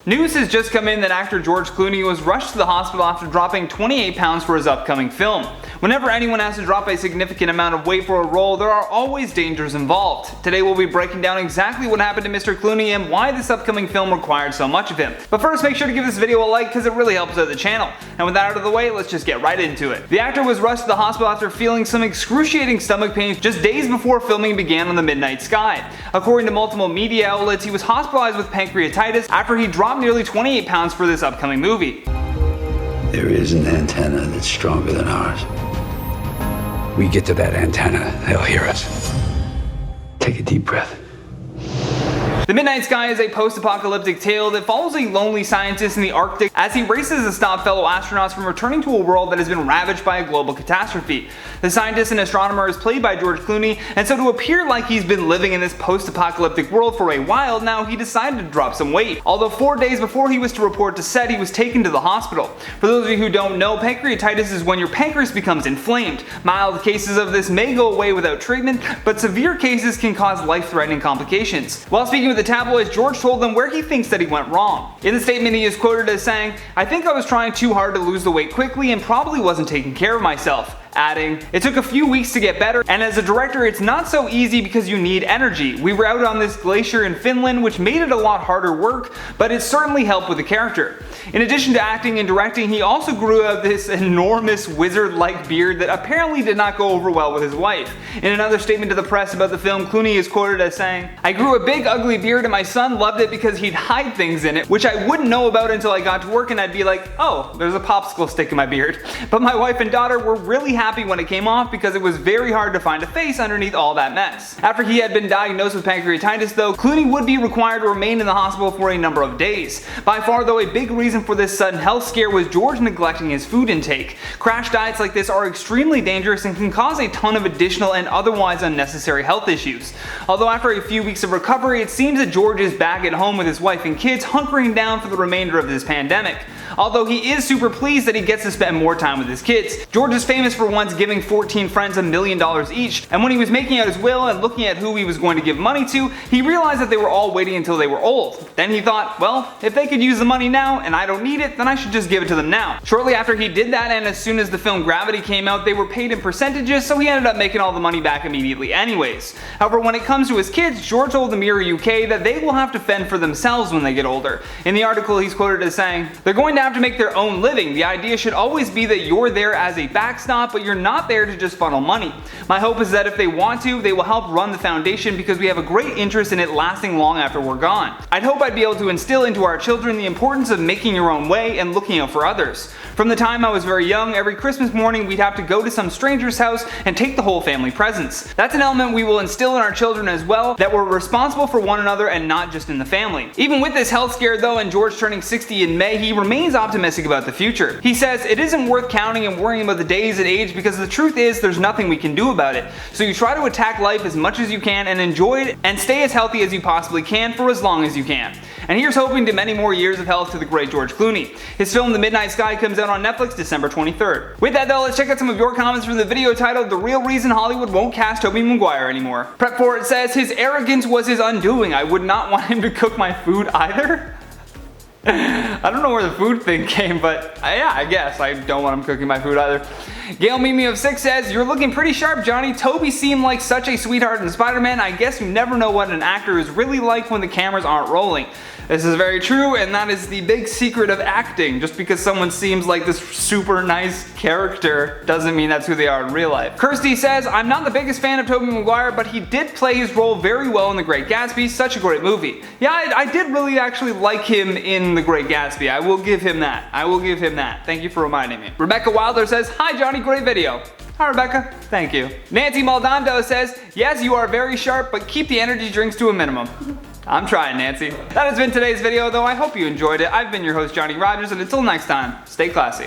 News has just come in that actor George Clooney was rushed to the hospital after dropping 28 pounds for his upcoming film. Whenever anyone has to drop a significant amount of weight for a role, there are always dangers involved. Today we'll be breaking down exactly what happened to Mr. Clooney and why this upcoming film required so much of him. But first, make sure to give this video a like because it really helps out the channel. And with that out of the way, let's just get right into it. The actor was rushed to the hospital after feeling some excruciating stomach pains just days before filming began on The Midnight Sky. According to multiple media outlets, he was hospitalized with pancreatitis after he dropped nearly 28 pounds for this upcoming movie. There is an antenna that's stronger than ours. We get to that antenna, they'll hear us. Take a deep breath. The Midnight Sky is a post-apocalyptic tale that follows a lonely scientist in the Arctic as he races to stop fellow astronauts from returning to a world that has been ravaged by a global catastrophe. The scientist and astronomer is played by George Clooney, and so to appear like he's been living in this post-apocalyptic world for a while now, he decided to drop some weight. Although 4 days before he was to report to set, he was taken to the hospital. For those of you who don't know, pancreatitis is when your pancreas becomes inflamed. Mild cases of this may go away without treatment, but severe cases can cause life-threatening complications. While speaking with the tabloids, George told them where he thinks that he went wrong. In the statement, he is quoted as saying, "I think I was trying too hard to lose the weight quickly and probably wasn't taking care of myself." Adding, "It took a few weeks to get better, and as a director it's not so easy because you need energy. We were out on this glacier in Finland, which made it a lot harder work, but it certainly helped with the character." In addition to acting and directing, he also grew out this enormous wizard-like beard that apparently did not go over well with his wife. In another statement to the press about the film, Clooney is quoted as saying, "I grew a big ugly beard and my son loved it because he'd hide things in it, which I wouldn't know about until I got to work and I'd be like, oh, there's a popsicle stick in my beard. But my wife and daughter were really happy when it came off because it was very hard to find a face underneath all that mess." After he had been diagnosed with pancreatitis though, Clooney would be required to remain in the hospital for a number of days. By far though, a big reason for this sudden health scare was George neglecting his food intake. Crash diets like this are extremely dangerous and can cause a ton of additional and otherwise unnecessary health issues. Although after a few weeks of recovery, it seems that George is back at home with his wife and kids, hunkering down for the remainder of this pandemic. Although he is super pleased that he gets to spend more time with his kids. George is famous for once giving 14 friends $1 million each, and when he was making out his will and looking at who he was going to give money to, he realized that they were all waiting until they were old. Then he thought, well, if they could use the money now and I don't need it, then I should just give it to them now. Shortly after he did that, and as soon as the film Gravity came out, they were paid in percentages, so he ended up making all the money back immediately anyways. However, when it comes to his kids, George told the Mirror UK that they will have to fend for themselves when they get older. In the article, he's quoted as saying, "They're going to have to make their own living. The idea should always be that you're there as a backstop, but you're not there to just funnel money. My hope is that if they want to, they will help run the foundation because we have a great interest in it lasting long after we're gone. I'd hope I'd be able to instill into our children the importance of making your own way and looking out for others. From the time I was very young, every Christmas morning we'd have to go to some stranger's house and take the whole family presents. That's an element we will instill in our children as well, that we're responsible for one another and not just in the family." Even with this health scare though, and George turning 60 in May, he remains optimistic about the future. He says, "It isn't worth counting and worrying about the days and age because the truth is there's nothing we can do about it. So you try to attack life as much as you can and enjoy it and stay as healthy as you possibly can for as long as you can." And here's hoping to many more years of health to the great George Clooney. His film The Midnight Sky comes out on Netflix December 23rd. With that though, let's check out some of your comments from the video titled "The Real Reason Hollywood Won't Cast Tobey Maguire Anymore." Prep for it says, "His arrogance was his undoing. I would not want him to cook my food either." I don't know where the food thing came, but yeah, I guess I don't want him cooking my food either. Gail Mimi of 6 says, "You're looking pretty sharp, Johnny. Toby seemed like such a sweetheart in Spider-Man. I guess you never know what an actor is really like when the cameras aren't rolling." This is very true, and that is the big secret of acting. Just because someone seems like this super nice character doesn't mean that's who they are in real life. Kirsty says, "I'm not the biggest fan of Tobey Maguire, but he did play his role very well in The Great Gatsby. Such a great movie." Yeah, I did really actually like him in The Great Gatsby. I will give him that. I will give him that. Thank you for reminding me. Rebecca Wilder says, "Hi Johnny, great video." Hi Rebecca, thank you. Nancy Maldonado says, "Yes, you are very sharp, but keep the energy drinks to a minimum." I'm trying, Nancy. That has been today's video though. I hope you enjoyed it. I've been your host, Johnny Rogers, and until next time, stay classy.